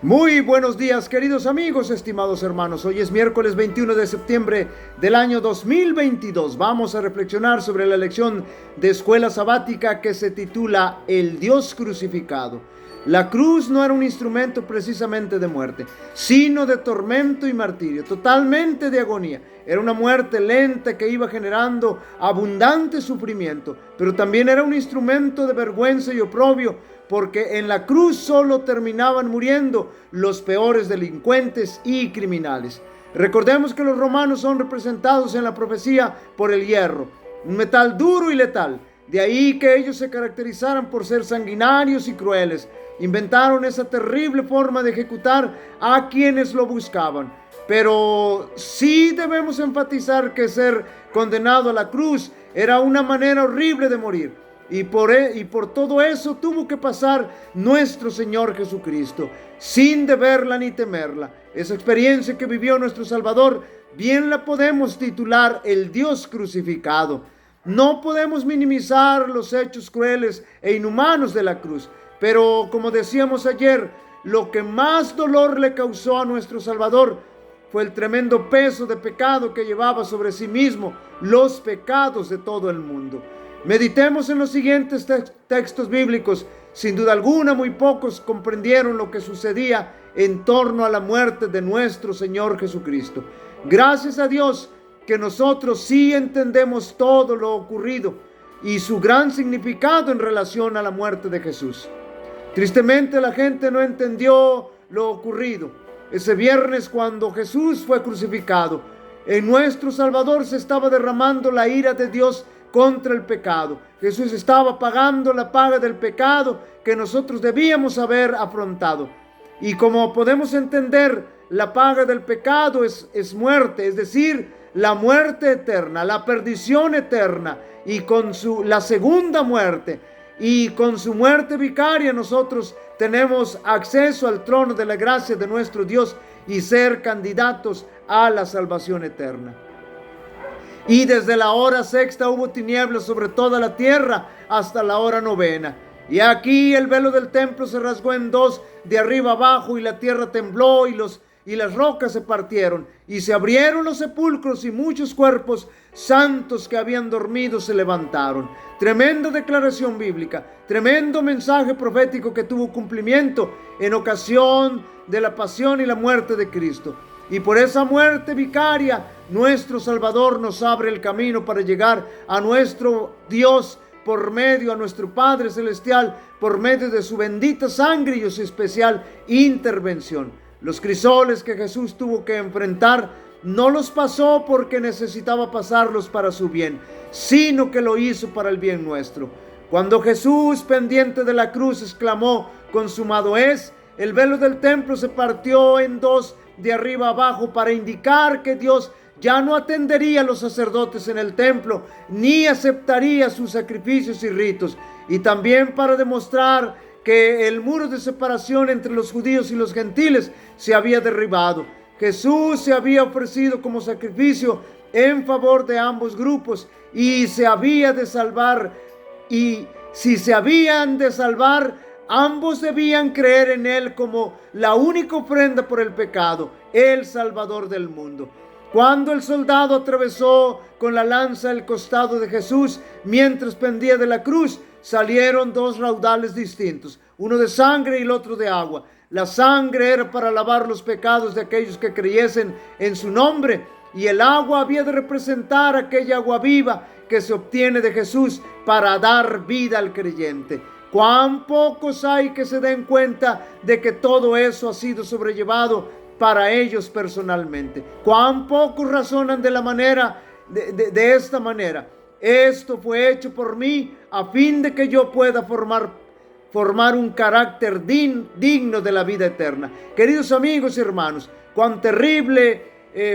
Muy buenos días, queridos amigos, estimados hermanos. Hoy es miércoles 21 de septiembre del año 2022. Vamos a reflexionar sobre la lección de escuela sabática que se titula El Dios crucificado. La cruz no era un instrumento precisamente de muerte, sino de tormento y martirio, totalmente de agonía. Era una muerte lenta que iba generando abundante sufrimiento, pero también era un instrumento de vergüenza y oprobio, porque en la cruz solo terminaban muriendo los peores delincuentes y criminales. Recordemos que los romanos son representados en la profecía por el hierro, un metal duro y letal. De ahí que ellos se caracterizaran por ser sanguinarios y crueles. Inventaron esa terrible forma de ejecutar a quienes lo buscaban. Pero sí debemos enfatizar que ser condenado a la cruz era una manera horrible de morir. Y por todo eso tuvo que pasar nuestro Señor Jesucristo, sin deberla ni temerla. Esa experiencia que vivió nuestro Salvador, bien la podemos titular el Dios crucificado. No podemos minimizar los hechos crueles e inhumanos de la cruz, pero como decíamos ayer, lo que más dolor le causó a nuestro Salvador fue el tremendo peso de pecado que llevaba sobre sí mismo, los pecados de todo el mundo. Meditemos en los siguientes textos bíblicos. Sin duda alguna, muy pocos comprendieron lo que sucedía en torno a la muerte de nuestro Señor Jesucristo. Gracias a Dios que nosotros sí entendemos todo lo ocurrido y su gran significado en relación a la muerte de Jesús. Tristemente, la gente no entendió lo ocurrido ese viernes cuando Jesús fue crucificado. En nuestro Salvador se estaba derramando la ira de Dios contra el pecado. Jesús estaba pagando la paga del pecado que nosotros debíamos haber afrontado. Y como podemos entender, la paga del pecado es muerte, es decir, la muerte eterna, la perdición eterna, y con la segunda muerte, y con su muerte vicaria nosotros tenemos acceso al trono de la gracia de nuestro Dios y ser candidatos a la salvación eterna. Y desde la hora sexta hubo tinieblas sobre toda la tierra hasta la hora novena. Y aquí el velo del templo se rasgó en dos de arriba abajo, y la tierra tembló y las rocas se partieron, y se abrieron los sepulcros, y muchos cuerpos santos que habían dormido se levantaron. Tremenda declaración bíblica, tremendo mensaje profético que tuvo cumplimiento en ocasión de la pasión y la muerte de Cristo. Y por esa muerte vicaria, nuestro Salvador nos abre el camino para llegar a nuestro Dios por medio, a nuestro Padre Celestial, por medio de su bendita sangre y su especial intervención. Los crisoles que Jesús tuvo que enfrentar, no los pasó porque necesitaba pasarlos para su bien, sino que lo hizo para el bien nuestro. Cuando Jesús, pendiente de la cruz, exclamó: consumado es, el velo del templo se partió en dos de arriba abajo para indicar que Dios ya no atendería a los sacerdotes en el templo, ni aceptaría sus sacrificios y ritos, y también para demostrar que el muro de separación entre los judíos y los gentiles se había derribado. Jesús se había ofrecido como sacrificio en favor de ambos grupos, y se había de salvar, y si se habían de salvar, ambos debían creer en Él como la única ofrenda por el pecado, el Salvador del mundo. Cuando el soldado atravesó con la lanza el costado de Jesús mientras pendía de la cruz, salieron dos raudales distintos, uno de sangre y el otro de agua. La sangre era para lavar los pecados de aquellos que creyesen en su nombre, y el agua había de representar aquella agua viva que se obtiene de Jesús para dar vida al creyente. Cuán pocos hay que se den cuenta de que todo eso ha sido sobrellevado para ellos personalmente. Cuán pocos razonan de esta manera. Esto fue hecho por mí a fin de que yo pueda formar un carácter digno de la vida eterna. Queridos amigos y hermanos, cuán terrible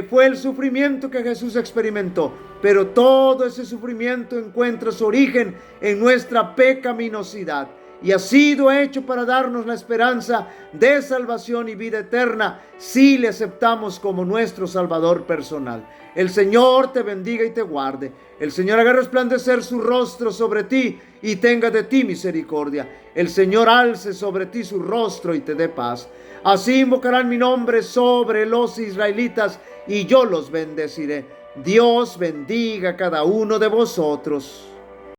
fue el sufrimiento que Jesús experimentó, pero todo ese sufrimiento encuentra su origen en nuestra pecaminosidad. y ha sido hecho para darnos la esperanza de salvación y vida eterna si le aceptamos como nuestro Salvador personal. El Señor te bendiga y te guarde. El Señor haga resplandecer su rostro sobre ti y tenga de ti misericordia. El Señor alce sobre ti su rostro y te dé paz. Así invocarán mi nombre sobre los israelitas y yo los bendeciré. Dios bendiga a cada uno de vosotros.